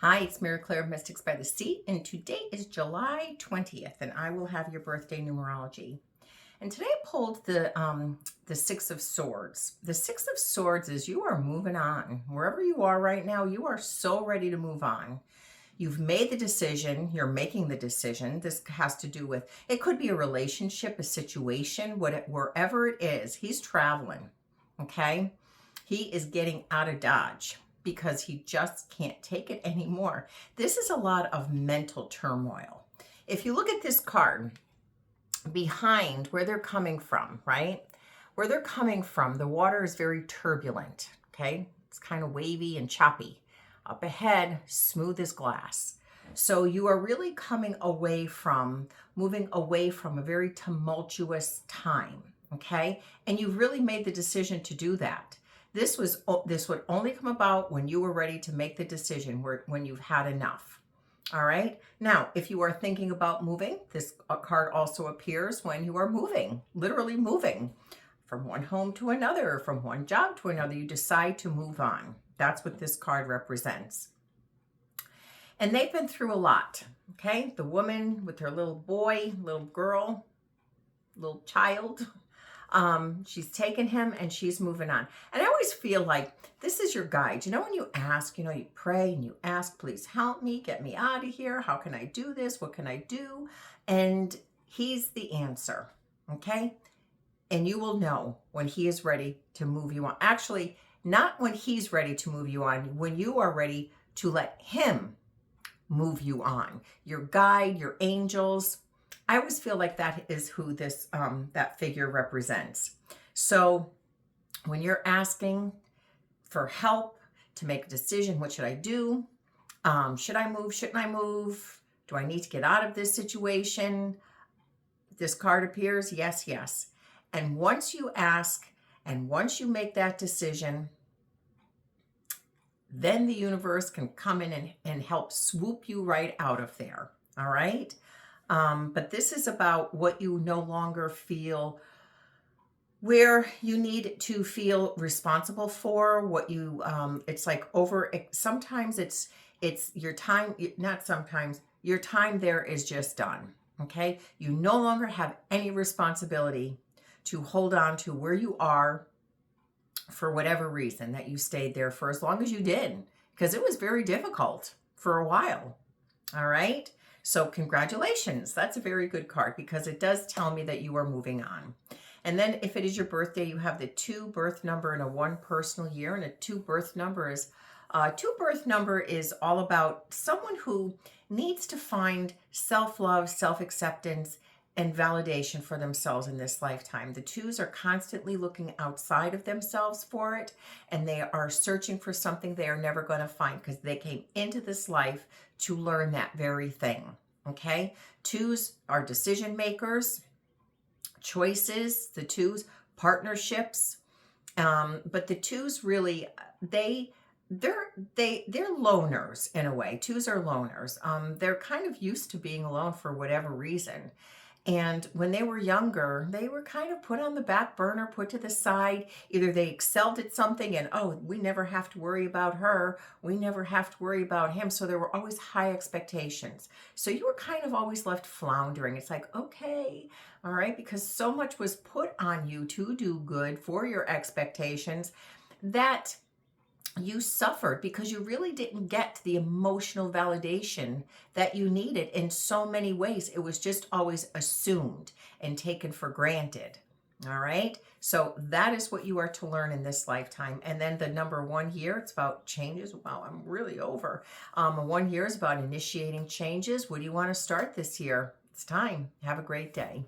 Hi, it's Mary Clare of Mystics by the Sea, and today is July 20th, and I will have your birthday numerology. And today I pulled the Six of Swords. The Six of Swords is you are moving on. Wherever you are right now, you are so ready to move on. You've made the decision. You're making the decision. This has to do with, it could be a relationship, a situation, wherever it is. He's traveling, okay? He is getting out of Dodge because he just can't take it anymore. This is a lot of mental turmoil. If you look at this card, behind where they're coming from, right? Where they're coming from, the water is very turbulent, okay? It's kind of wavy and choppy. Up ahead, smooth as glass. So you are really coming away from, moving away from a very tumultuous time, okay? And you've really made the decision to do that. This would only come about when you were ready to make the decision, when you've had enough. All right. Now, if you are thinking about moving, this card also appears when you are moving, literally moving from one home to another, from one job to another. You decide to move on. That's what this card represents. And they've been through a lot. Okay. The woman with her little boy, little girl, little child. She's taken him and she's moving on. And I always feel like this is your guide. You know, when you ask, you pray and you ask, please help me, get me out of here. How can I do this? What can I do? And he's the answer. Okay. And you will know when he is ready to move you on. Actually, not when he's ready to move you on, when you are ready to let him move you on. Your guide, your angels. I always feel like that is who this that figure represents. So when you're asking for help to make a decision, what should I do? Should I move? Shouldn't I move? Do I need to get out of this situation? This card appears, yes, yes. And once you ask and once you make that decision, then the universe can come in and help swoop you right out of there. All right. But this is about what you no longer feel, where you need to feel responsible for, what you, it's like sometimes it's your time, not sometimes, your time there is just done, okay? You no longer have any responsibility to hold on to where you are for whatever reason that you stayed there for as long as you did, because it was very difficult for a while, all right? So congratulations. That's a very good card because it does tell me that you are moving on. And then if it is your birthday, you have the 2 birth number and a 1 personal year. And a 2 birth number is all about someone who needs to find self-love, self-acceptance, and validation for themselves in this lifetime. The 2s are constantly looking outside of themselves for it, and they are searching for something they are never going to find because they came into this life to learn that very thing. Okay? 2s are decision makers, choices, the 2s, partnerships. But the 2s really, they're loners in a way. 2s are loners. They're kind of used to being alone for whatever reason. And when they were younger, they were kind of put on the back burner, put to the side. Either they excelled at something and, oh, we never have to worry about her. We never have to worry about him. So there were always high expectations. So you were kind of always left floundering. It's like, okay, all right, because so much was put on you to do good for your expectations that you suffered because you really didn't get the emotional validation that you needed in so many ways. It was just always assumed and taken for granted. All right. So that is what you are to learn in this lifetime. And then the number 1 year, it's about changes. Wow, I'm really over. 1 year is about initiating changes. What do you want to start this year? It's time. Have a great day.